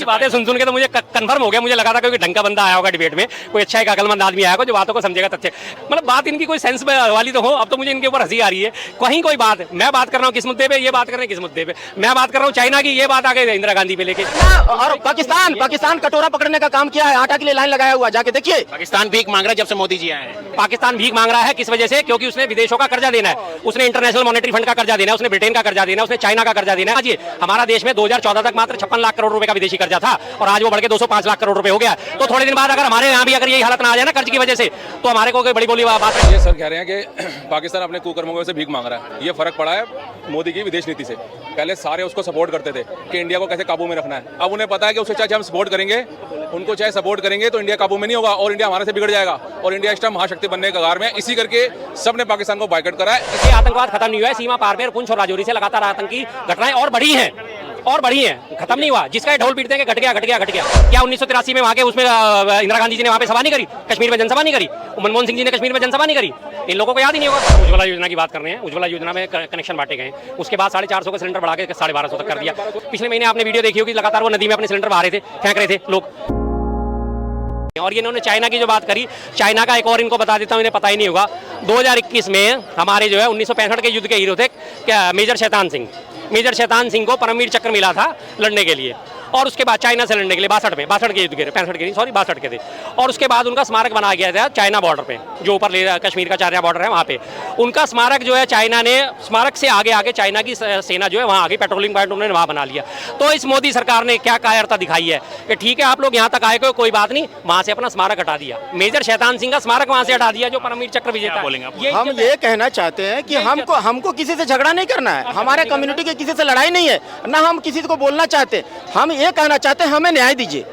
बातें सुन सुन के तो मुझे कंफर्म हो गया, मुझे लगा था कोई ढंग का बंदा आया होगा डिबेट में, कोई अच्छा एक अकलमंद आदमी आया होगा जो बातों को समझेगा तथ्य। मतलब बात इनकी कोई सेंस वाली तो हो, अब तो मुझे इनके ऊपर हंसी आ रही है। कहीं कोई बात, मैं बात कर रहा हूँ किस मुद्दे पे, ये बात कर रहे हैं किस मुद्दे पे, मैं बात कर रहा हूँ चाइना की, ये बात आ गई इंदिरा गांधी पे लेके। और पाकिस्तान कटोरा पकड़ने का काम किया है, आटा के लिए लाइन लगाया हुआ, जाके देखिए। पाकिस्तान भीख मांग रहा है जब से मोदी जी आए हैं। पाकिस्तान भीख मांग रहा है किस वजह से? क्योंकि उसने विदेशों का कर्जा देना है, उसने इंटरनेशनल मॉनेटरी फंड का कर्जा देना है, उसने ब्रिटेन का कर्जा देना है, उसने चाइना का कर्जा देना है। जी हमारा देश में 2014 तक मात्र 56 लाख करोड़ रुपए का विदेशी कर्जा था और आज वो बढ़ के 205 लाख करोड़ रुपए हो गया। तो थोड़े दिन बाद अगर हमारे यहाँ भी अगर यही हालत ना आ जाए ना कर्ज की वजह से, तो हमारे को कोई बड़ी बोली बात है। ये सर कह रहे हैं कि पाकिस्तान अपने कुकर्मों की वजह से भीख मांग रहा है। ये फर्क पड़ा है मोदी की विदेश नीति से। पहले सारे उसको सपोर्ट करते थे कि इंडिया को कैसे काबू में रखना है। अब उन्हें पता है कि उससे चाहे हम सपोर्ट करेंगे, उनको चाहे सपोर्ट करेंगे तो इंडिया काबू में नहीं होगा और इंडिया हमारे से बिगड़ जाएगा और इंडिया इस टाइम महाशक्ति बनने के कगार में। इसी करके सबने पाकिस्तान को बायकॉट करा है। इससे आतंकवाद खत्म नहीं हुआ है। सीमा पार पर पुंछ और राजौरी से लगातार आतंकी घटनाएं और बढ़ी हैं, खत्म नहीं हुआ। जिसका ढोल पीटते हैं कि घट गया। क्या 1983 में वहां के उसमें इंदिरा गांधी जी ने वहां पे सभा नहीं करी, कश्मीर में जनसभा नहीं करी, मनमोहन सिंह जी ने कश्मीर में जनसभा नहीं करी? इन लोगों को याद ही नहीं होगा। उज्ज्वला योजना की बात कर रहे हैं, उज्ज्वला योजना में कनेक्शन बांटे गए, उसके बाद 450 का सिलेंडर बढ़ा के 1250 तक कर दिया। पिछले महीने आपने वीडियो देखी होगी, लगातार वो नदी में अपने सिलेंडर बहा रहे थे, फेंक रहे थे लोग। और ये इन्होंने चाइना की जो बात करी, चाइना का एक और इनको बता देता हूँ, इन्हें पता ही नहीं होगा। 2021 में हमारे जो है 1965 के युद्ध के हीरो थे क्या, मेजर शैतान सिंह को परमवीर चक्र मिला था लड़ने के लिए, और उसके बाद चाइना से लड़ने के लिए 62 के युद्ध के, 62 के थे। और उसके बाद उनका स्मारक बनाया गया था चाइना बॉर्डर पे, जो ऊपर कश्मीर का चाइना बॉर्डर है वहाँ पे। उनका स्मारक जो है चाइना ने, स्मारक से आगे चाइना की सेना जो है वहाँ आगे पेट्रोलिंग पॉइंट उन्होंने वहाँ बना लिया। तो इस मोदी सरकार ने क्या कायरता दिखाई है कि ठीक है आप लोग यहाँ तक आए कोई बात नहीं, वहाँ से अपना स्मारक हटा दिया, मेजर शैतान सिंह का स्मारक वहाँ से हटा दिया जो परमवीर चक्र विजेता। हम ये कहना चाहते हैं कि हमको किसी से झगड़ा नहीं करना है, हमारे कम्युनिटी के किसी से लड़ाई नहीं है, ना हम किसी को बोलना चाहते। हम ये कहना चाहते हैं हमें न्याय दीजिए।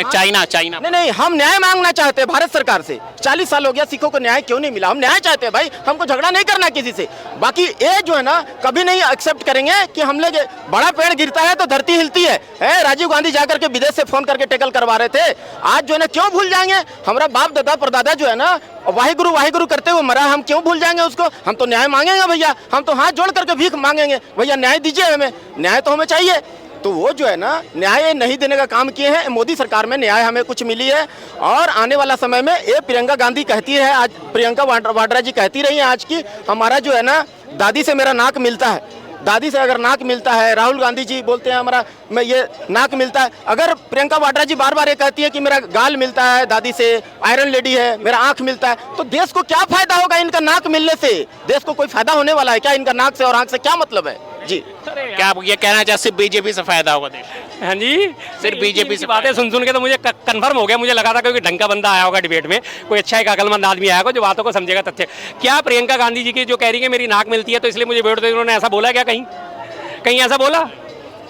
चाइना नहीं, हम न्याय मांगना चाहते हैं भारत सरकार से। 40 साल हो गया, सिखों को न्याय क्यों नहीं मिला? हम न्याय चाहते हैं भाई, हमको झगड़ा नहीं करना किसी से। बाकी ये जो है ना, कभी नहीं एक्सेप्ट करेंगे कि हम लोग, बड़ा पेड़ गिरता है तो धरती हिलती है। राजीव गांधी जाकर के विदेश से फोन करके टैकल करवा रहे थे, आज जो है ना क्यों भूल जाएंगे? हमारा बाप दादा परदादा जो है ना वाहिगुरु करते हुए मरा, हम क्यों भूल जाएंगे उसको? हम तो न्याय मांगेंगे भैया, हम तो हाथ जोड़ करके भीख मांगेंगे, भैया न्याय दीजिए, हमें न्याय तो हमें चाहिए। तो वो जो है ना न्याय नहीं देने का काम किए हैं। मोदी सरकार में न्याय हमें कुछ मिली है और आने वाला समय में ये प्रियंका गांधी कहती है, आज प्रियंका वाड्रा जी कहती रही है आज की, हमारा जो है ना दादी से मेरा नाक मिलता है, दादी से अगर नाक मिलता है, राहुल गांधी जी बोलते हैं हमारा मैं ये नाक मिलता है। अगर प्रियंका वाड्रा जी बार बार ये कहती है कि मेरा गाल मिलता है दादी से, आयरन लेडी है, मेरा आंख मिलता है, तो देश को क्या फायदा होगा इनका नाक मिलने से? देश को कोई फायदा होने वाला है क्या इनका नाक से और आंख से? क्या मतलब है जी? क्या आप ये कहना चाहते सिर्फ बीजेपी से फायदा होगा देश? हाँ जी, सिर्फ बीजेपी से बातें सुन के तो मुझे कंफर्म हो गया, मुझे लगा था कोई ढंग का बंदा आया होगा डिबेट में, कोई अच्छा एक अकलमंद आदमी आया होगा जो बातों को समझेगा तथ्य। क्या प्रियंका गांधी जी की जो कह रही है मेरी नाक मिलती है तो इसलिए मुझे वोट दे, उन्होंने ऐसा बोला क्या? कहीं ऐसा बोला?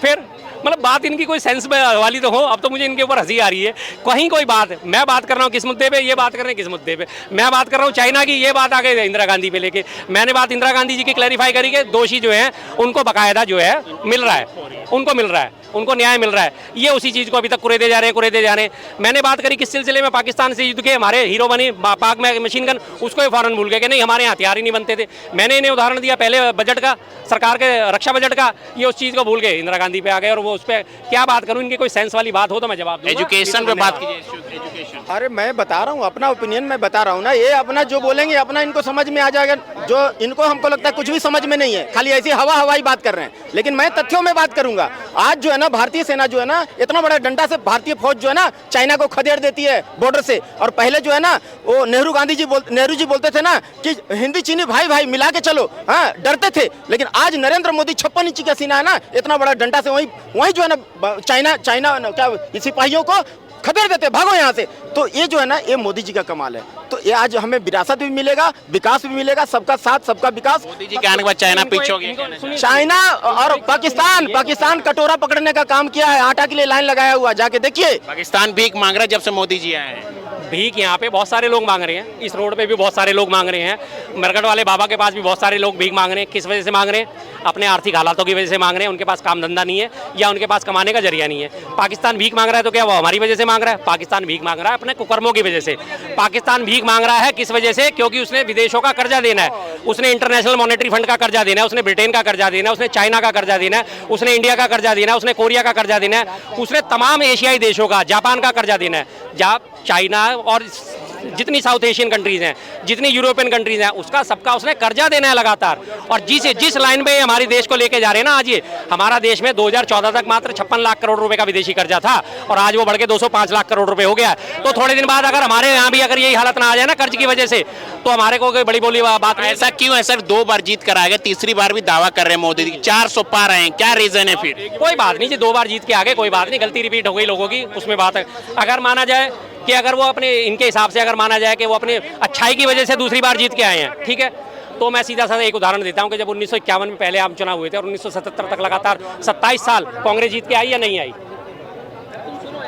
फिर मतलब बात इनकी कोई सेंस वाली तो हो, अब तो मुझे इनके ऊपर हंसी आ रही है। कहीं कोई बात, मैं बात कर रहा हूँ किस मुद्दे पे, ये बात कर रहे हैं किस मुद्दे पे, मैं बात कर रहा हूँ चाइना की, ये बात आ गई इंदिरा गांधी पे लेके। मैंने बात इंदिरा गांधी जी की क्लैरिफाई करी कि दोषी जो है उनको बकायदा जो है मिल रहा है, उनको न्याय मिल रहा है। ये उसी चीज़ को अभी तक कुरेदे जा रहे हैं। मैंने बात करी किस सिलसिले में, पाकिस्तान से युद्ध के हमारे हीरो बनी पाक में मशीन गन, उसको फौरन भूल गए कि नहीं हमारे यहाँ हथियार ही नहीं बनते थे। मैंने इन्हें उदाहरण दिया पहले बजट का, सरकार के रक्षा बजट का, ये उस चीज़ को भूल गए, इंदिरा गांधी पे आ गए। और वो उस पर क्या बात करूँ, इनकी कोई सेंस वाली बात हो तो मैं जवाब दूंगा। एजुकेशन पे बात कीजिए, एजुकेशन। अरे मैं बता रहा हूँ अपना ओपिनियन, मैं बता रहा हूँ ना, ये अपना जो बोलेंगे अपना इनको समझ में आ जाएगा, जो इनको हमको लगता है कुछ भी समझ में नहीं है, खाली ऐसी हवाई बात कर रहे हैं। लेकिन मैं तथ्यों में बात करूंगा। आज जो है ना भारतीय सेना जो है ना इतना बड़ा डंडा से भारतीय फौज जो है ना चाइना को खदेड़ देती है बॉर्डर से। और पहले जो है ना वो नेहरू जी बोलते थे ना कि हिंदी चीनी भाई मिला के चलो, हाँ डरते थे। लेकिन आज नरेंद्र मोदी 56 इंच का सीना है ना, इतना बड़ा डंडा से वही जो है ना चाइना क्या सिपाहियों को खदेड़ देते, भागो यहाँ से। तो ये जो है ना ये मोदी जी का कमाल है। तो ये आज हमें विरासत भी मिलेगा, विकास भी मिलेगा, सबका साथ सबका विकास। मोदी जी के आने के बाद चाइना पीछे हो गया। चाइना और पाकिस्तान कटोरा पकड़ने का काम किया है, आटा के लिए लाइन लगाया हुआ, जाके देखिए। पाकिस्तान भीख मांग रहा है जब से मोदी जी आए हैं। भीख यहाँ पे बहुत सारे लोग मांग रहे हैं, इस रोड पे भी बहुत सारे लोग मांग रहे हैं, मरकट वाले बाबा के पास भी बहुत सारे लोग भीख मांग रहे हैं। किस वजह से मांग रहे हैं? अपने आर्थिक हालातों की वजह से मांग रहे हैं। उनके पास काम धंधा नहीं है या उनके पास कमाने का जरिया नहीं है। पाकिस्तान भीख मांग रहा है तो क्या वो हमारी वजह से मांग रहा है? पाकिस्तान भीख मांग रहा है अपने कुकर्मों की वजह से। पाकिस्तान भीख मांग रहा है किस वजह से? क्योंकि उसने विदेशों का कर्जा देना है, उसने इंटरनेशनल मॉनेटरी फंड का कर्जा देना है, उसने ब्रिटेन का कर्जा देना है, उसने चाइना का कर्जा देना है, उसने इंडिया का कर्जा देना है, उसने कोरिया का कर्जा देना है, उसने तमाम एशियाई देशों का, जापान का कर्जा देना है। चाइना और जितनी साउथ एशियन कंट्रीज हैं, जितनी यूरोपियन कंट्रीज हैं, उसका सबका उसने कर्जा देना है लगातार। और जिस लाइन पे हमारे देश को लेके जा रहे हैं ना, आज ये हमारा देश में 2014 तक मात्र 56 लाख करोड़ रुपए का विदेशी कर्जा था और आज वो बढ़ के 205 लाख करोड़ रुपए हो गया। तो थोड़े दिन बाद अगर हमारे यहाँ भी अगर यही हालत ना आ जाए ना कर्ज की वजह से, तो हमारे को कोई बड़ी बोली बात नहीं। ऐसा क्यों है सर? 2 बार जीत कर आ गए, तीसरी बार भी दावा कर रहे हैं मोदी जी 400 पार आए हैं, क्या रीजन है फिर? कोई बात नहीं जी, 2 बार जीत के आगे, कोई बात नहीं, गलती रिपीट हो गई लोगों की, उसमें बात है। अगर माना जाए कि अगर वो अपने इनके हिसाब से अगर माना जाए कि वो अपने अच्छाई की वजह से दूसरी बार जीत के आए हैं, ठीक है, तो मैं सीधा साधा एक उदाहरण देता हूं कि जब 1951 में पहले आम चुनाव हुए थे और 1977 तक लगातार 27 साल कांग्रेस जीत के आई या नहीं आई।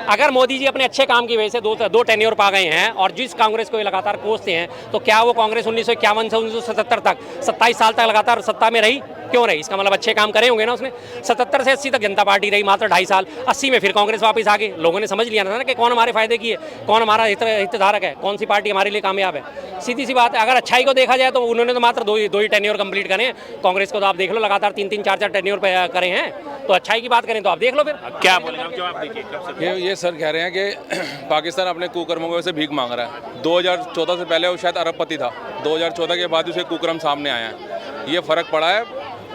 अगर मोदी जी अपने अच्छे काम की वजह से दो टेन्योर पा गए हैं और जिस कांग्रेस को ये लगातार कोसते हैं, तो क्या वो कांग्रेस 1951 से 1977 तक 27 साल तक लगातार सत्ता में रही? क्यों रही? इसका मतलब अच्छे काम करे होंगे ना उसने। 77 से 80 तक जनता पार्टी रही मात्र 2.5 साल, 80 में फिर कांग्रेस वापस आ गई। लोगों ने समझ लिया ना कि कौन हमारे फायदे की है, कौन हमारा हितधारक है, कौन सी पार्टी हमारे लिए कामयाब है। सीधी सी बात है। अगर अच्छाई को देखा जाए तो उन्होंने तो मात्र दो ही टेन्योर कंप्लीट करे हैं। कांग्रेस को तो आप देख लो लगातार 3-3, 4-4 टेन्योर पे करे हैं। तो अच्छाई की बात करें तो आप देख लो फिर क्या बोलेंगे? जवाब देखिए। ये सर कह रहे हैं कि पाकिस्तान अपने कुकर्मों की वजह से भीख मांग रहा है। 2014 से पहले वो शायद अरबपति था, 2014 के बाद उसे कुकर्म सामने आया है। ये फ़र्क पड़ा है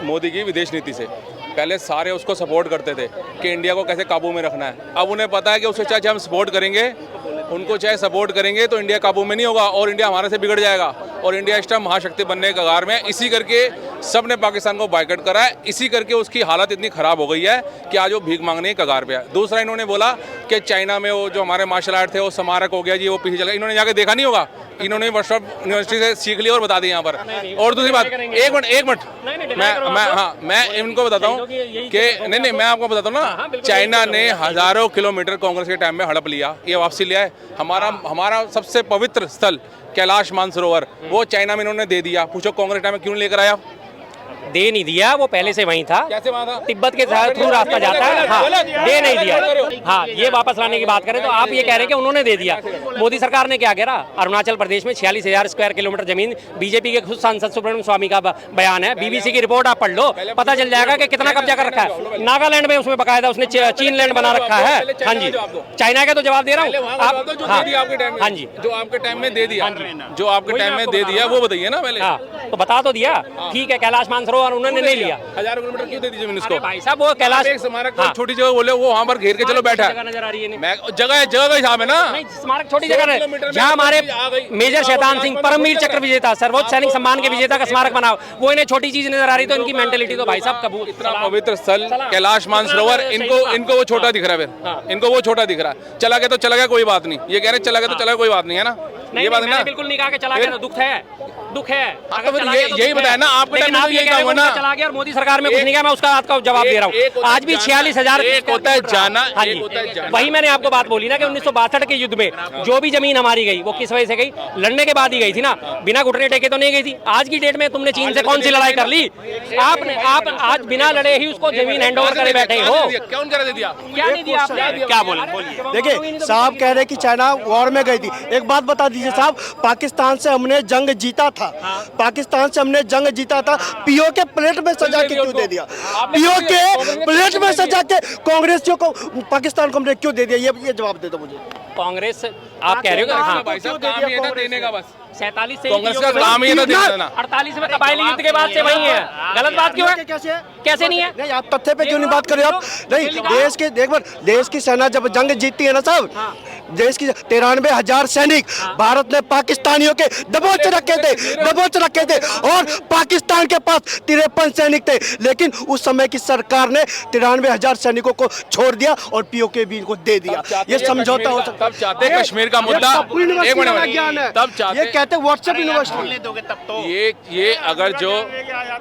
मोदी की विदेश नीति से। पहले सारे उसको सपोर्ट करते थे कि इंडिया को कैसे काबू में रखना है। अब उन्हें पता है कि उसे चाहे हम सपोर्ट करेंगे, उनको चाहे सपोर्ट करेंगे तो इंडिया काबू में नहीं होगा और इंडिया हमारे से बिगड़ जाएगा और इंडिया इस टाइम महाशक्ति बनने के कगार में है। इसी करके सब ने पाकिस्तान को बायकॉट करा है। इसी करके उसकी हालत इतनी ख़राब हो गई है कि आज वो भीख मांगने के कगार पे है। दूसरा इन्होंने बोला कि चाइना में वो जो हमारे मार्शल आर्ट थे वो स्मारक हो गया जी, वो पीछे चला। इन्होंने जाके देखा नहीं होगा, इन्होंने वर्कशॉप यूनिवर्सिटी से सीख लिया और बता दिया यहाँ पर। और दूसरी बात, एक मिनट मैं इनको बताता हूँ कि नहीं मैं आपको बताता हूँ ना, चाइना ने हज़ारों किलोमीटर कांग्रेस के टाइम में हड़प लिया, ये वापसी लिया है। हमारा सबसे पवित्र स्थल कैलाश मानसरोवर वो चाइना में इन्होंने दे दिया। पूछो कांग्रेस टाइम में क्यों लेकर आया? दे नहीं दिया, वो पहले से वहीं था। कैसे वहाँ था? तिब्बत के थ्रू रास्ता जाता है। हाँ, दे नहीं दिया। हाँ, ये वापस लाने की बात करें तो आप ये कह रहे हैं कि उन्होंने दे दिया। मोदी सरकार ने क्या करा? अरुणाचल प्रदेश में 46,000 स्क्वायर किलोमीटर जमीन, बीजेपी के खुद सांसद सुब्रमण्यम स्वामी का बयान है, बीबीसी की रिपोर्ट आप पढ़ लो, पता चल जाएगा कि कितना कब्जा कर रखा है। नागालैंड में उसमें बकायदा उसने चीन लैंड बना रखा है। हाँ जी, चाइना के तो जवाब दे रहा हूँ। हाँ जी, जो आपके टाइम में दे दिया, जो आपके टाइम में दे दिया वो बताइए ना पहले। हाँ, तो बता तो दिया, ठीक है, कैलाश मानसरोवर उन्होंने नहीं लिया। 1000 किलोमीटर क्यों दे दी जमीन उसको? भाई साहब वो कैलाश एक स्मारक छोटी जगह बोले, वो वहाँ पर घेर के चलो बैठा है। नजर आ रही है। मैं जगह का हिसाब है ना। नहीं, स्मारक छोटी जगह है जहाँ हमारे मेजर शैतान सिंह परमवीर चक्र विजेता, सर्वोच्च सैनिक सम्मान के विजेता का स्मारक बना, वो इन्हें छोटी चीज नजर आ रही। तो इनकी मेंटेलिटी तो भाई साहब कबूल। इतना पवित्र स्थल कैलाश मानसरोवर, इनको वो छोटा दिख रहा है फिर, इनको वो छोटा दिख रहा है। चला गया तो चला गया, कोई बात नहीं। ये कह रहे चला गया तो चला गया, कोई बात नहीं है ना। ये बात है ना, बिल्कुल नहीं कहा कि चला गया तो दुख है, दुख है। यही बताया ना आपके टाइम में, तो यही काम हुआ ना। चला गया और मोदी सरकार में कुछ नहीं किया। मैं उसका आपका जवाब दे रहा हूँ। आज भी 46,000 एक होता है जाना, हाँ जी, वही मैंने आपको बात बोली ना कि 1962 के युद्ध में जो भी जमीन हमारी गई वो किस वजह से गई? लड़ने के बाद ही गई थी ना, बिना घुटने टेके तो नहीं गई थी। आज की डेट में तुमने चीन से कौन सी लड़ाई कर ली? आप आज बिना लड़े ही उसको जमीन हैंड ओवर करे बैठे हो। कौन कह दिया? क्या नहीं दिया आपने? क्या बोलिए? देखिए साहब कह रहे कि चाइना वॉर में गई थी। एक बात बता दीजिए साहब, पाकिस्तान से हमने जंग जीता था, पाकिस्तान से हमने जंग जीता था, पीओ के प्लेट में सजा के क्यों दे दिया? पीओ के प्लेट में सजा के कांग्रेसियों को पाकिस्तान को हमने क्यों दे दिया? ये जवाब दे दो मुझे। कांग्रेस आप कह रहे हो? हाँ, भाई साहब काम ये था देने का, बस 47 से कांग्रेस का काम ही था देना। 48 में कबायली युद्ध के बाद से वही है। गलत बात क्यों है? कैसे नहीं है? नहीं, आप तथ्य पे क्यों नहीं बात कर रहे हो आप? नहीं, देश की सेना जब जंग जीतती है ना साहब, देश की 93,000 सैनिक भारत ने पाकिस्तानियों के दबोच रखे थे और पाकिस्तान के पास 53 सैनिक थे। लेकिन उस समय की सरकार ने 93,000 सैनिकों को छोड़ दिया और पीओके भी इनको दे दिया। ये समझौता हो सकता है। तब चाहते कश्मीर का मुद्दा, एक मिनट, ज्ञान है, तब चाहते ये कहते व्हाट्सएप यूनिवर्सिटी ये अगर जो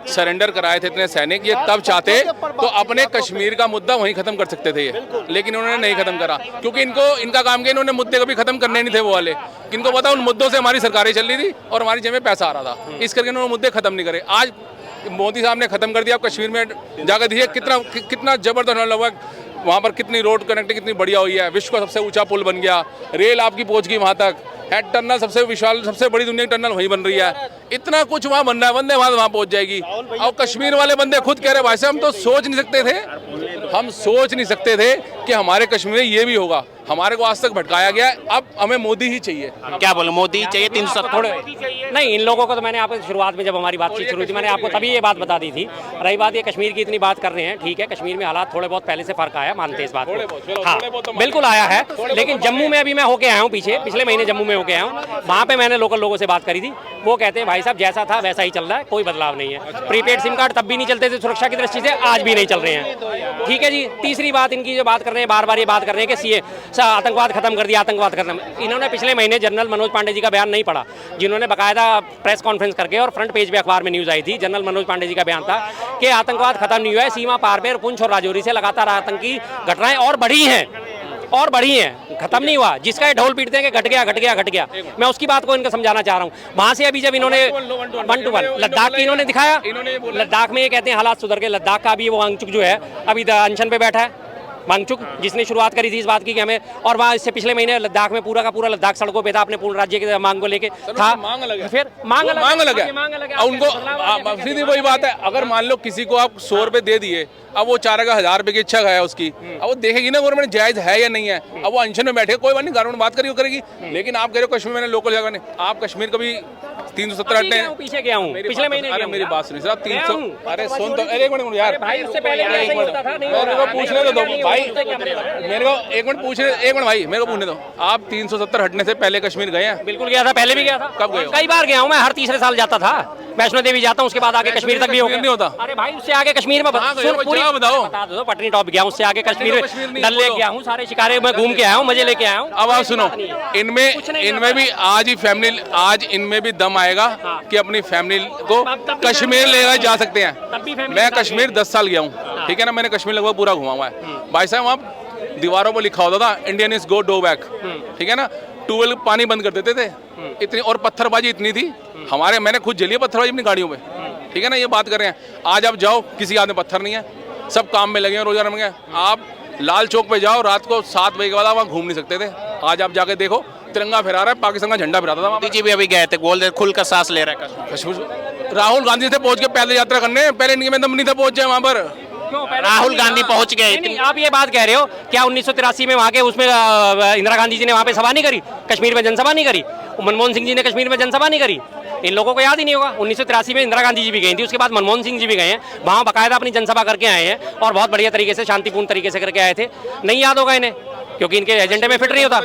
सरेंडर कराए थे इतने सैनिक, ये तब चाहते तो अपने कश्मीर का मुद्दा वहीं खत्म कर सकते थे ये, लेकिन उन्होंने नहीं खत्म करा, क्योंकि इनका काम किया, इन्होंने मुद्दे कभी खत्म करने नहीं थे वो वाले। इनको पता उन मुद्दों से हमारी सरकारें चल रही थी और हमारी जेब में पैसा आ रहा था, इस करके उन्होंने मुद्दे खत्म नहीं करे। आज मोदी साहब ने खत्म कर दिया। आप कश्मीर में जाकर देखिए कितना जबरदस्त होने लगा, वहाँ पर कितनी रोड कनेक्टिविटी कितनी बढ़िया हुई है, विश्व का सबसे ऊंचा पुल बन गया, रेल आपकी पहुँच गई वहाँ तक, हेड टनल सबसे विशाल सबसे बड़ी दुनिया की टनल वहीं बन रही है, इतना कुछ वहाँ बन रहा है, वंदे भारत वहाँ पहुँच जाएगी। और कश्मीर वाले बंदे खुद कह रहे भाई साहब हम तो सोच नहीं सकते थे, हम सोच नहीं सकते थे कि हमारे कश्मीर में ये भी होगा, हमारे को आज तक भटकाया गया, अब हमें मोदी ही चाहिए। क्या बोले, मोदी चाहिए 370? नहीं, इन लोगों को तो मैंने आपको शुरुआत में जब हमारी बातचीत शुरू थी मैंने आपको तभी ये बात बता दी थी। रही बात ये कश्मीर की इतनी बात कर रहे हैं, ठीक है, कश्मीर में हालात थोड़े बहुत पहले से फर्क आया, मानते हैं इस बात को, हाँ बिल्कुल आया है, लेकिन जम्मू में अभी मैं होके आया हूँ, पिछले महीने जम्मू में होके आया हूँ, वहाँ पे मैंने लोकल लोगों से बात करी थी, वो कहते हैं भाई साहब जैसा था वैसा ही चल रहा है, कोई बदलाव नहीं है। प्रीपेड सिम कार्ड तब भी नहीं चलते थे सुरक्षा की दृष्टि से, आज भी नहीं चल रहे हैं, ठीक है जी। तीसरी बात इनकी जो बात कर रहे हैं, बार बार ये बात कर रहे हैं कि सीए आतंकवाद खत्म कर दिया, आतंकवाद खत्म। इन्होंने पिछले महीने जनरल मनोज पांडे जी का बयान नहीं पढ़ा, जिन्होंने बाकायदा प्रेस कॉन्फ्रेंस करके और फ्रंट पेज पे अखबार में न्यूज आई थी, जनरल मनोज पांडे जी का बयान था कि आतंकवाद खत्म नहीं हुआ है, सीमा पार पे पुंछ और राजौरी से लगातार आतंकी घटनाएं और बढ़ी हैं, खत्म नहीं हुआ। जिसका ये ढोल पीटते हैं कि घट गया, मैं उसकी बात को इनको समझाना चाह रहा हूँ। वहां से अभी जब इन्होंने 1-to-1 लद्दाख की इन्होंने दिखाया, लद्दाख में ये कहते हैं हालात सुधर गए, लद्दाख का अभी वो वांगचुक जो है अभी अनशन पे बैठा है, वांगचुक जिसने शुरुआत करी थी इस बात की कि हमें, और वहाँ इससे पिछले महीने लद्दाख में पूरा का पूरा लद्दाख सड़कों पे था, अपने पूर्ण राज्य की मांग को लेके था, फिर मांग अलग है उनको। सीधी वही बात है, अगर मान लो किसी को आप 100 रुपए दे दिए, अब वो 1000 रुपए की इच्छा है उसकी, अब वो देखेगी ना गवर्नमेंट जायज है या नहीं है, अब वो अनशन में बैठे, कोई बात नहीं, गवर्नमेंट बात करेगी, लेकिन आप कह रहे हो कश्मीर में लोकल जगह नहीं, आप कश्मीर कभी 370 हटने पीछे गया हूँ, पिछले महीने। अरे मेरी बात सुनिए सर, 300, अरे सुन तो, अरे एक मिनट यार भाई, उससे पहले ऐसा ही होता था, नहीं हो मेरे रहा, को पूछने तो दो भाई, मेरे को एक मिनट भाई मेरे को पूछने दो, आप 370 हटने से पहले कश्मीर गए हैं? बिल्कुल गया था, पहले भी गया था। कब गए हो? कई बार गया हूँ मैं, हर तीसरे साल जाता था, वैष्णो देवी जाता हूँ, उसके बाद आगे कश्मीर तक भी हो गया। नहीं होता। अरे भाई उससे आगे कश्मीर में पूरी बताओ, बता दो, पटनी टॉप गया हूँ, उससे आगे कश्मीर में डल लेक गया हूँ, सारे शिकारे में घूम के आया हूँ, मजे लेके आया हूँ। अब आप सुनो, इनमें भी आज इनमें भी दम आएगा कि अपनी फैमिली को कश्मीर ले जा सकते हैं। मैं कश्मीर 10 साल गया हूँ, ठीक है ना, मैंने कश्मीर लगभग पूरा घुमा हुआ है भाई साहब। वहाँ दीवारों पर लिखा होता था Indian is go do back, ठीक है ना, ट्यूबवेल पानी बंद कर देते थे, इतनी, और पत्थरबाजी इतनी थी हमारे, मैंने खुद झेली है पत्थरबाजी अपनी गाड़ियों में, ठीक है ना, ये बात कर रहे हैं। आज आप जाओ, किसी हाथ में पत्थर नहीं है, सब काम में लगे हैं, रोजाना में गए। आप लाल चौक पे जाओ, रात को 7 बजे के बाद आप वहाँ घूम नहीं सकते थे, आज आप जाके देखो तिरंगा फहरा रहा है, पाकिस्तान का झंडा फहराता था। मोदी जी भी अभी गए थे, बोल रहे खुल का सांस ले रहा है कश्मीर। राहुल गांधी से पहुंच के पैदल यात्रा करने, पहले इनके में दम नहीं था पहुंच जाए वहाँ पर। राहुल गांधी पहुंच गए। नहीं, आप ये बात कह रहे हो, क्या 1983 में वहाँ के उसमें इंदिरा गांधी जी ने वहाँ पे सभा नहीं करी, कश्मीर में जनसभा नहीं करी, मनमोहन सिंह जी ने कश्मीर में जनसभा नहीं करी? इन लोगों को याद ही नहीं होगा। 1983 में इंदिरा गांधी जी भी गई थी, उसके बाद मनमोहन सिंह जी भी गए हैं, वहाँ बाकायदा अपनी जनसभा करके आए हैं और बहुत बढ़िया तरीके से, शांतिपूर्ण तरीके से करके आए थे। नहीं याद होगा इन्हें, क्योंकि इनके एजेंडे में फिट नहीं होता।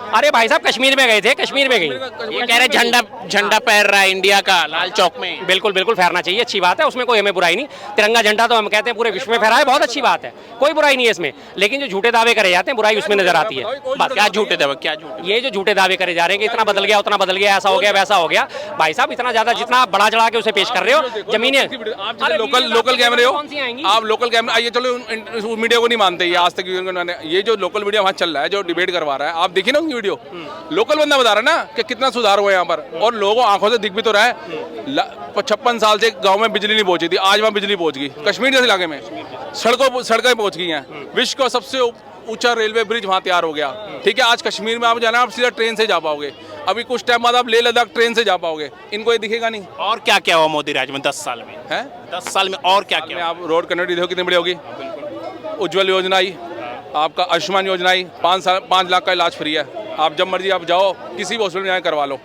अरे भाई साहब कश्मीर में गए थे, कश्मीर में गई, ये कह रहे झंडा फहर रहा है इंडिया का लाल चौक में। बिल्कुल फहरना चाहिए, अच्छी बात है, उसमें कोई हमें बुराई नहीं। तिरंगा झंडा तो हम कहते हैं पूरे विश्व में फहरा है, बहुत अच्छी बात है, कोई बुराई नहीं है इसमें, लेकिन जो झूठे दावे करे जाते हैं बुराई उसमें नजर आती है। क्या झूठे दावे, क्या झूठे? ये जो झूठे दावे करे जा रहे हैं कि इतना बदल गया, उतना बदल गया, ऐसा हो गया, वैसा हो गया, भाई साहब इतना ज्यादा जितना आप बड़ा चढ़ा के उसे पेश कर रहे हो, जमीनें लोकल कैमरे हो, आप लोकल कैमरा आइए, चलो मीडिया को नहीं मानते, ये आज तक ये जो लोकल मीडिया वहाँ चल रहा है, जो डिबेट करवा रहा है, आप देखिए ना उनकी वीडियो, लोकल बंदा बता रहा है ना कि कितना सुधार हुआ है यहाँ पर, और लोगों आंखों से दिख भी तो रहा है। 56 साल से गांव में बिजली नहीं पहुंची थी, आज वहाँ बिजली पहुंच गई, कश्मीर जैसे इलाके में सड़कें पहुंच गई हैं, विश्व का सबसे ऊंचा रेलवे ब्रिज वहाँ तैयार हो गया, ठीक है। आज कश्मीर में आप जाना, आप सीधा ट्रेन से जा पाओगे, अभी कुछ टाइम बाद आप लेह लद्दाख ट्रेन से जा पाओगे, इनको ये दिखेगा नहीं। और क्या क्या हुआ मोदी राज में 10 साल में है? 10 साल में और क्या क्या? आप रोड कनेक्टिविटी देखो कितनी बड़ी होगी, उज्ज्वल योजना आई, आपका आयुष्मान योजना आई, 5 लाख का इलाज फ्री है, आप जब मर्जी आप जाओ किसी भी हॉस्पिटल में जाकर करवा लो,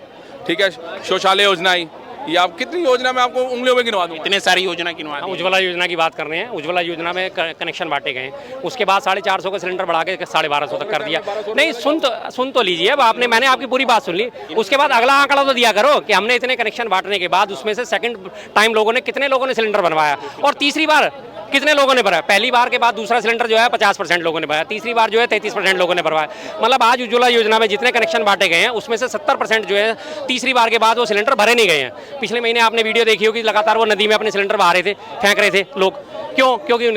ठीक है। शौचालय योजना आई, ये आप कितनी योजना में आपको उंगलियों में गिनवा दूं, इतने सारी योजना गिनवा दी। उज्ज्वला योजना की बात कर रहे हैं, उज्ज्वला योजना में कनेक्शन बांटे गए, उसके बाद 450 का सिलेंडर बढ़ा के 1250 तक कर दिया। नहीं सुन तो लीजिए, अब मैंने आपकी पूरी बात सुन ली, उसके बाद अगला आंकड़ा तो दिया करो कि हमने इतने कनेक्शन बांटने के बाद उसमें से सेकंड टाइम कितने लोगों ने सिलेंडर बनवाया, और तीसरी बार कितने लोगों ने भरा? पहली बार के बाद दूसरा सिलेंडर जो है 50% लोगों ने भरा, तीसरी बार जो है 33% लोगों ने भरवाया। मतलब आज उज्ज्वला योजना में जितने कनेक्शन बांटे गए हैं उसमें से 70% जो है तीसरी बार के बाद वो सिलेंडर भरे नहीं गए हैं। पिछले महीने आपने वीडियो देखी होगी, लगातार वो नदी में अपने सिलेंडर बहा रहे थे, फेंक रहे थे लोग। क्यों? क्योंकि हो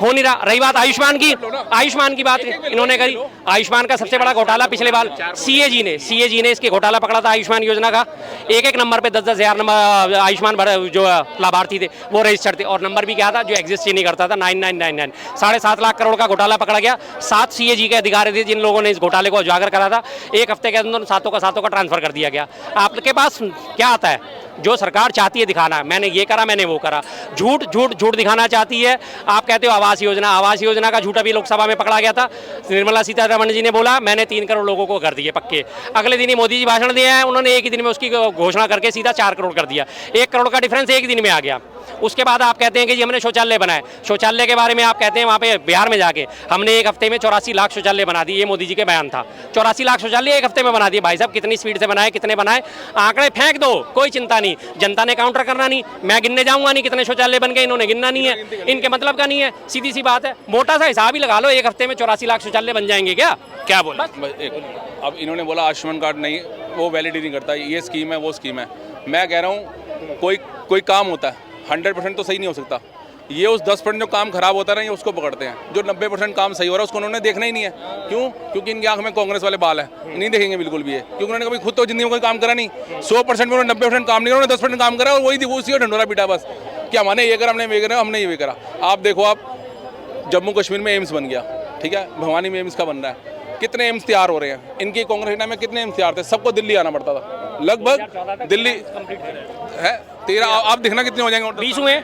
नहीं रहा। रही बात आयुष्मान की बात इन्होंने करी। आयुष्मान का सबसे बड़ा घोटाला पिछले बार सीएजी ने इसके घोटाला पकड़ा था आयुष्मान योजना का। एक नंबर पे 10-10 हजार नंबर आयुष्मान जो लाभार्थी थे वो रजिस्टर्ड थे, और नंबर भी क्या था जो एग्जिस्ट ही नहीं करता था, 9999। 7.5 लाख करोड़ का घोटाला पकड़ा गया। 7 सीएजी के अधिकारी थे जिन लोगों ने इस घोटाले को उजागर करा था। एक हफ्ते के अंदर सातों का ट्रांसफर कर दिया गया। आपके पास क्या आता है? जो सरकार चाहती है दिखाना, मैंने ये करा, मैंने वो करा, झूठ दिखाना चाहती है। आप कहते हो आवास योजना का झूठ अभी लोकसभा में पकड़ा गया था। निर्मला सीतारमण जी ने बोला मैंने 3 करोड़ लोगों को कर दिए पक्के। अगले दिन ही मोदी जी भाषण दिया है, उन्होंने एक ही दिन में उसकी घोषणा करके सीधा 4 करोड़ कर दिया। 1 करोड़ का डिफरेंस एक दिन में आ गया। उसके बाद आप कहते हैं कि जी हमने शौचालय बनाए। शौचालय के बारे में आप कहते हैं वहाँ पे बिहार में जाके हमने एक हफ्ते में 84 लाख शौचालय बना दिए। ये मोदी जी के बयान था, 84 लाख शौचालय एक हफ्ते में बना दिए। भाई साहब कितनी स्पीड से बनाए, कितने बनाए? आंकड़े फेंक दो, कोई चिंता नहीं। जनता ने काउंटर करना नहीं, मैं गिनने जाऊंगा नहीं कितने शौचालय बन गए, इन्होंने गिनना नहीं है, इनके मतलब का नहीं है। सीधी सी बात है, मोटा सा हिसाब ही लगा लो, एक हफ्ते में 84 लाख शौचालय बन जाएंगे क्या बोला? अब इन्होंने बोला आयुष्मान कार्ड नहीं, वो वैलिड ही नहीं करता, ये स्कीम है वो स्कीम है। मैं कह रहा हूँ कोई काम होता है 100% तो सही नहीं हो सकता। ये उस 10% जो काम खराब होता है ना, ये उसको पकड़ते हैं। जो 90% काम सही हो रहा है उसको उन्होंने देखना ही नहीं है। क्यों? क्योंकि इनकी आंख में कांग्रेस वाले बाल है, नहीं देखेंगे बिल्कुल भी है। क्योंकि उन्होंने कभी खुद तो जिंदगी में कोई काम करा नहीं। 100% में उन्होंने 90% काम नहीं करा, उन्होंने 10% काम करा और वही उसी को ढंढोरा पीटा बस कि हमने ये करा, हमने ये करा। आप देखो, आप जम्मू कश्मीर में एम्स बन गया, ठीक है, भवानी में एम्स का बन रहा है। कितने एम्स तैयार हो रहे हैं? इनकी कांग्रेस में कितने एम्स तैयार थे? सबको दिल्ली आना पड़ता था। लगभग दिल्ली है 13, आप देखना कितने हो जाएंगे। 20 हुए।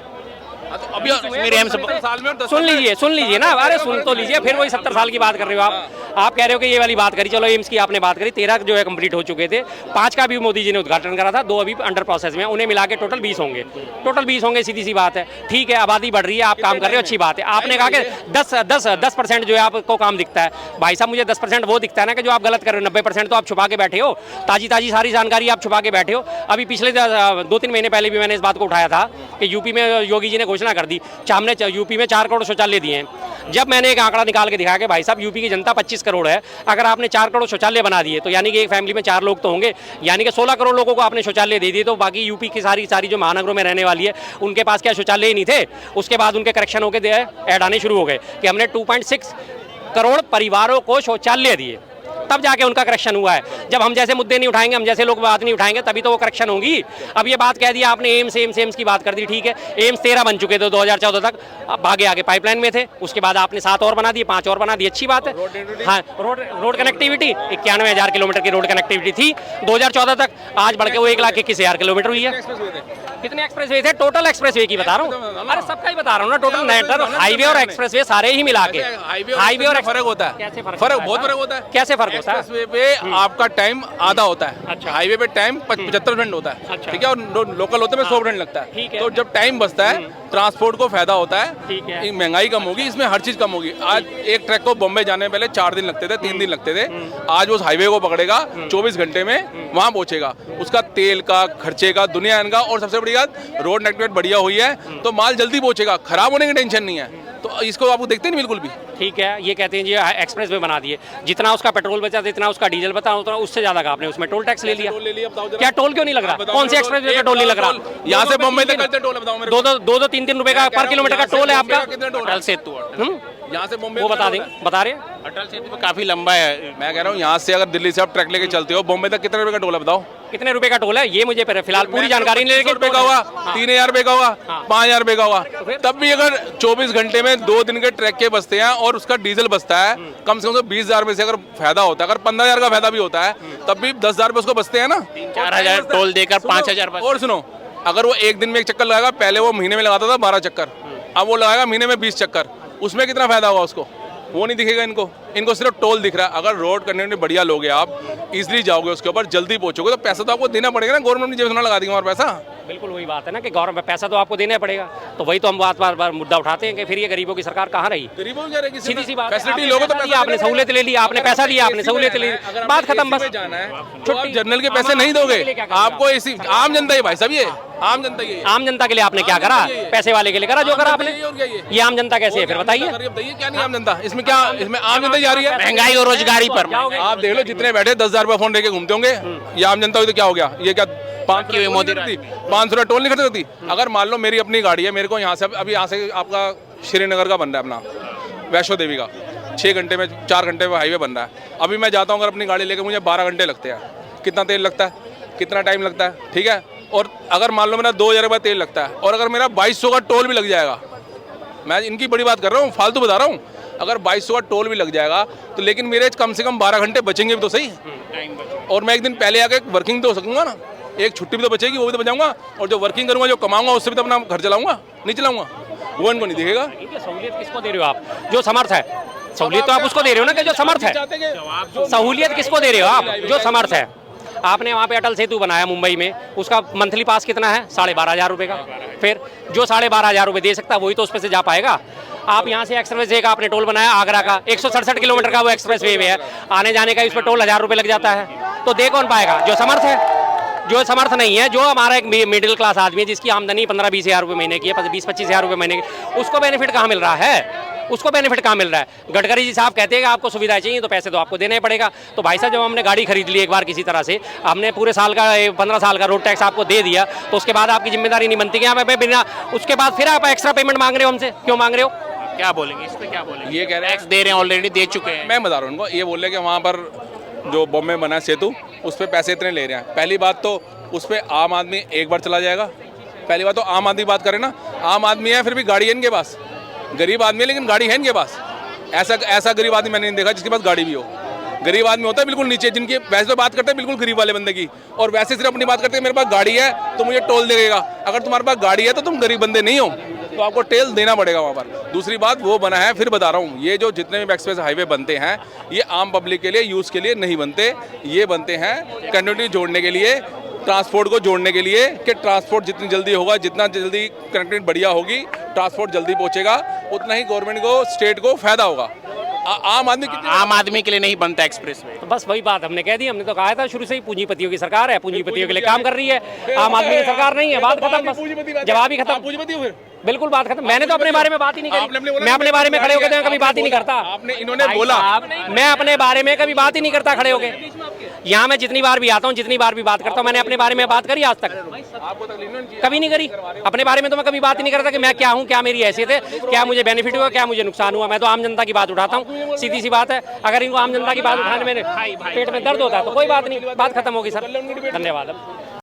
अभी मेरे एम्स साल में सुन लीजिए ना, अरे सुन तो लीजिए, फिर वही 70 साल की बात कर रहे हो आप कह रहे हो कि ये वाली बात करी। चलो एम्स की आपने बात करी, 13 जो है कंप्लीट हो चुके थे, 5 का भी मोदी जी ने उद्घाटन करा था, 2 अभी अंडर प्रोसेस में, उन्हें मिला के टोटल 20 होंगे। सीधी सी बात है, ठीक है, आबादी बढ़ रही है, आप काम कर रहे हो, अच्छी बात है। आपने कहा कि 10% जो है आपको काम दिखता है। भाई साहब मुझे 10% वो दिखता है ना कि जो आप गलत कर रहे हो, 90% तो आप छुपा के बैठे हो, ताजी सारी जानकारी आप छुपा के बैठे हो। अभी पिछले 2-3 महीने पहले भी मैंने इस बात को उठाया था कि यूपी में योगी जी ने घोषणा कर दी, हमने यूपी में 4 करोड़ शौचालय दिए हैं। जब मैंने एक आंकड़ा निकाल के दिखाया कि भाई साहब यूपी की जनता 25 करोड़ है, अगर आपने 4 करोड़ शौचालय बना दिए तो यानी कि एक फैमिली में 4 लोग तो होंगे, यानी कि 16 करोड़ लोगों को आपने शौचालय दे दिए। तो बाकी यूपी की सारी जो महानगरों में रहने वाली है उनके पास क्या शौचालय ही नहीं थे? उसके बाद उनके करेक्शन होकर ऐड आने शुरू हो गए कि हमने 2.6 करोड़ परिवारों को शौचालय दिए, तब जाके उनका करेक्शन हुआ है। जब हम जैसे मुद्दे नहीं उठाएंगे, हम जैसे लोग बात नहीं उठाएंगे, तभी तो वो करेक्शन होगी। अब ये बात कह दी आपने, एम्स की बात कर दी, ठीक है, एम्स 13 बन चुके थे 2014 तक, अब आगे पाइपलाइन में थे, उसके बाद आपने 7 और बना दिए, 5 और बना दिए, अच्छी बात है। हाँ, रोड कनेक्टिविटी 91,000 किलोमीटर की रोड कनेक्टिविटी थी 2014 तक, आज बढ़ के वो 1,21,000 किलोमीटर हुई है। कितने एक्सप्रेसवे थे? टोटल एक्सप्रेसवे की बता रहा हूँ, अरे सबका ही बता रहा हूँ ना, टोटल नेटवर्क हाईवे और एक्सप्रेसवे सारे ही मिला के। हाईवे और फर्क होता है, कैसे फर्क? बहुत फर्क होता है। कैसे फर्क होता है? एक्सप्रेसवे पे आपका टाइम आधा होता है, अच्छा। हाईवे पे टाइम 75% होता है, अच्छा। ठीक है, और लोकल होते में 100% लगता है। ठीक है। तो जब टाइम बचता है ट्रांसपोर्ट को फायदा होता है, ठीक है। महंगाई कम होगी, इसमें हर चीज कम होगी। आज एक ट्रक को बॉम्बे जाने में पहले 4 दिन लगते थे, 3 दिन लगते थे, आज वो हाईवे को पकड़ेगा 24 घंटे में वहां पहुंचेगा। उसका तेल का, खर्चे का, दुनिया का, और सबसे बड़ी बात रोड नेटवर्क बढ़िया हुई है तो माल जल्दी पहुंचेगा, खराब होने की टेंशन नहीं है। तो इसको आप देखते नहीं बिल्कुल भी। ठीक है, ये कहते हैं जी एक्सप्रेस वे बना दिए, जितना उसका पेट्रोल बचा जितना उसका डीजल बचा उतना उससे ज्यादा का आपने उसमें टोल टैक्स ले लिया। क्या टोल क्यों नहीं लग रहा? कौन से एक्सप्रेस वे पे टोल नहीं लग रहा? यहाँ से बॉम्बे तक कितने टोल है बताओ मेरे को? 2-3 रुपए का पर किलोमीटर का टोल है आपका। अटल सेतु, यहाँ से बॉम्बे वो बता रहे हैं। अटल सेतु काफी लंबा है। मैं कह रहा हूँ यहाँ से अगर दिल्ली से आप ट्रक लेके चलते हो बॉम्बे तक कितने रुपए का टोल है बताओ? कितने रुपए का टोल है ये मुझे फिलहाल पूरी जानकारी नहीं, लेकिन रुपए का हुआ, 3,000 रुपए का हुआ, 5,000 रुपए का हुआ, तब भी अगर 24 घंटे में 2 दिन के ट्रैक के बचते हैं और उसका डीजल बचता है कम से कम 20,000 में से अगर फायदा होता है, अगर 15,000 का फायदा भी होता है तब भी 10,000 रुपए उसको बचते हैं ना। 4,000 टोल देकर 5,000। और सुनो, अगर वो एक दिन में 1 चक्कर लगाएगा, पहले वो महीने में लगाता था 12 चक्कर, अब वो लगाएगा महीने में 20 चक्कर, उसमें कितना फायदा होगा उसको? वो नहीं दिखेगा इनको सिर्फ टोल दिख रहा है। अगर रोड कनेक्टिविटी बढ़िया लोगे, आप इजीली जाओगे उसके ऊपर, जल्दी पहुंचोगे, तो पैसा तो आपको देना पड़ेगा ना, गवर्नमेंट ने जेब से लगा देंगे हमारा पैसा। बिल्कुल वही बात है ना कि गवर्नमेंट पैसा तो आपको देना पड़ेगा, तो वही तो हम बार मुद्दा उठाते हैं कि फिर ये गरीबों की सरकार कहाँ रही? गरीबों की क्या रहेगी? सीधी सी बात, फैसिलिटी लोगों तो पैसा आपने सहूलियत ले ली, आपने पैसा दिया, आपने सहूलियत ले ली, बात खत्म। बस जाना है तो आप जनरल के पैसे नहीं दोगे, आपको इसी आम जनता ही भाई साहब, ये आम जनता ये आम जनता के लिए आपने क्या करा? पैसे वाले के लिए करा जो करा आपने। और क्या ये आम जनता कैसे है फिर बताइए? क्या नहीं आम जनता इसमें, क्या इसमें आम जनता जा रही है? महंगाई और रोजगारी पर आप देख लो जितने बैठे 10,000 रुपए फोन लेके घूमते होंगे, ये आम जनता हुई तो क्या हो गया? ये क्या 500 मोदी 500 टोल नहीं खर्च करती? अगर मान लो मेरी अपनी गाड़ी है, मेरे को यहाँ से अभी यहाँ से आपका श्रीनगर का बन रहा है अपना वैष्णो देवी का, 6 घंटे में 4 घंटे में हाईवे बन रहा है। अभी मैं जाता हूँ अगर अपनी गाड़ी लेके, मुझे 12 घंटे लगते हैं। कितना तेल लगता है, कितना टाइम लगता है, ठीक है। और अगर मान लो मेरा 2,000 रुपये तेल लगता है और अगर मेरा 2200 का टोल भी लग जाएगा, मैं इनकी बड़ी बात कर रहा हूँ, फालतू बता रहा हूँ, अगर 2200 का टोल भी लग जाएगा तो लेकिन मेरे कम से कम 12 घंटे बचेंगे भी तो सही। और मैं एक दिन पहले आके वर्किंग तो हो सकूंगा ना, एक छुट्टी भी तो बचेगी, वो भी तो बचाऊंगा। और जो वर्किंग करूंगा, जो कमाऊंगा, उससे भी तो अपना घर चलाऊंगा, नहीं चलाऊंगा? वो इनको नहीं दिखेगा। सहूलियत किसको दे रहे हो आप? जो समर्थ है। सहूलियत तो आप उसको दे रहे हो ना कि जो समर्थ है। सहूलियत किसको दे रहे हो आप? जो समर्थ है। आपने वहाँ पे अटल सेतु बनाया मुंबई में, उसका मंथली पास कितना है? 12,500 रुपये का। फिर जो 12,500 रुपये दे सकता है वही तो उस पर से जा पाएगा। आप यहाँ से एक्सप्रेस वे का आपने टोल बनाया, आगरा का 167 किलोमीटर का वो एक्सप्रेस वे है, आने जाने का इस पर टोल 1,000 रुपये लग जाता है। तो दे कौन पाएगा? जो समर्थ है। जो समर्थ नहीं है, जो हमारा एक मिडिल क्लास आदमी है जिसकी आमदनी 15-20 हज़ार रुपये महीने की है, 20-25 हज़ार रुपये महीने की, उसको बेनिफिट कहाँ मिल रहा है? उसको बेनिफिट कहाँ मिल रहा है? गडकरी जी साहब कहते हैं कि आपको सुविधाएं चाहिए तो पैसे तो आपको देना ही पड़ेगा। तो भाई साहब, जब हमने गाड़ी खरीद ली एक बार किसी तरह से, हमने पूरे साल का 15 साल का रोड टैक्स आपको दे दिया, तो उसके बाद आपकी जिम्मेदारी नहीं बनती कि यहाँ पे बिना उसके बाद फिर आप एक्स्ट्रा पेमेंट मांग रहे हो हमसे? क्यों मांग रहे हो? क्या बोलेंगे इस पे? क्या बोलेंगे? ये कह रहे हैं टैक्स दे रहे हैं, ऑलरेडी दे चुके हैं। मैं बता रहा हूँ उनको, ये बोल रहे हैं कि वहाँ पर जो बॉम्बे में बना है सेतु, उस पर पैसे इतने ले रहे हैं। पहली बात तो उस पर आम आदमी एक बार चला जाएगा। पहली बात तो आम आदमी बात करें ना, आम आदमी है फिर भी गाड़ी है इनके पास, गरीब आदमी है लेकिन गाड़ी है इनके पास। ऐसा गरीब आदमी मैंने नहीं देखा जिसके पास गाड़ी भी हो। गरीब आदमी होता है बिल्कुल नीचे, जिनकी वैसे तो बात करते हैं बिल्कुल गरीब वाले बंदे की, और वैसे सिर्फ अपनी बात करते हैं मेरे पास गाड़ी है तो मुझे टोल देगा। अगर तुम्हारे पास गाड़ी है तो तुम गरीब बंदे नहीं हो, तो आपको टोल देना पड़ेगा वहाँ पर। दूसरी बात वो बना है, फिर बता रहा हूँ, ये जो जितने भी एक्सप्रेस हाईवे बनते हैं, ये आम पब्लिक के लिए, यूज़ के लिए नहीं बनते। ये बनते हैं कनेक्टिविटी जोड़ने के लिए, ट्रांसपोर्ट को जोड़ने के लिए, कि ट्रांसपोर्ट जितनी जल्दी होगा, जितना जल्दी कनेक्टिविटी बढ़िया होगी, ट्रांसपोर्ट जल्दी पहुँचेगा, उतना ही गवर्नमेंट को, स्टेट को फायदा होगा। आम आदमी के लिए नहीं बनता एक्सप्रेस वे। तो बस वही बात हमने कह दी। हमने तो कहा था शुरू से ही, पूंजीपतियों की सरकार है, पूंजीपतियों के लिए काम कर रही है, आम आदमी की सरकार नहीं है। बात खत्म, बस जवाब ही खत्म। पूंजीपति हो फिर? बिल्कुल बात खत्म। मैंने तो अपने बारे में बात ही नहीं करी। मैं अपने बारे में खड़े होकर कभी बात ही नहीं करता। आपने, इन्होंने बोला, मैं अपने बारे में कभी बात ही नहीं करता खड़े होके। यहाँ मैं जितनी बार भी आता हूँ, जितनी बार भी बात करता हूँ, मैंने अपने बारे में बात करी आज तक? कभी नहीं करी। अपने बारे में तो मैं कभी बात ही नहीं करता कि मैं क्या हूँ, क्या मेरी हैसियत है, क्या मुझे बेनिफिट हुआ, क्या मुझे नुकसान हुआ। मैं तो आम जनता की बात उठाता हूँ, सीधी सी बात है। अगर इनको आम जनता की बात उठाने में पेट में दर्द होता है तो कोई बात नहीं, बात खत्म होगी सर। धन्यवाद।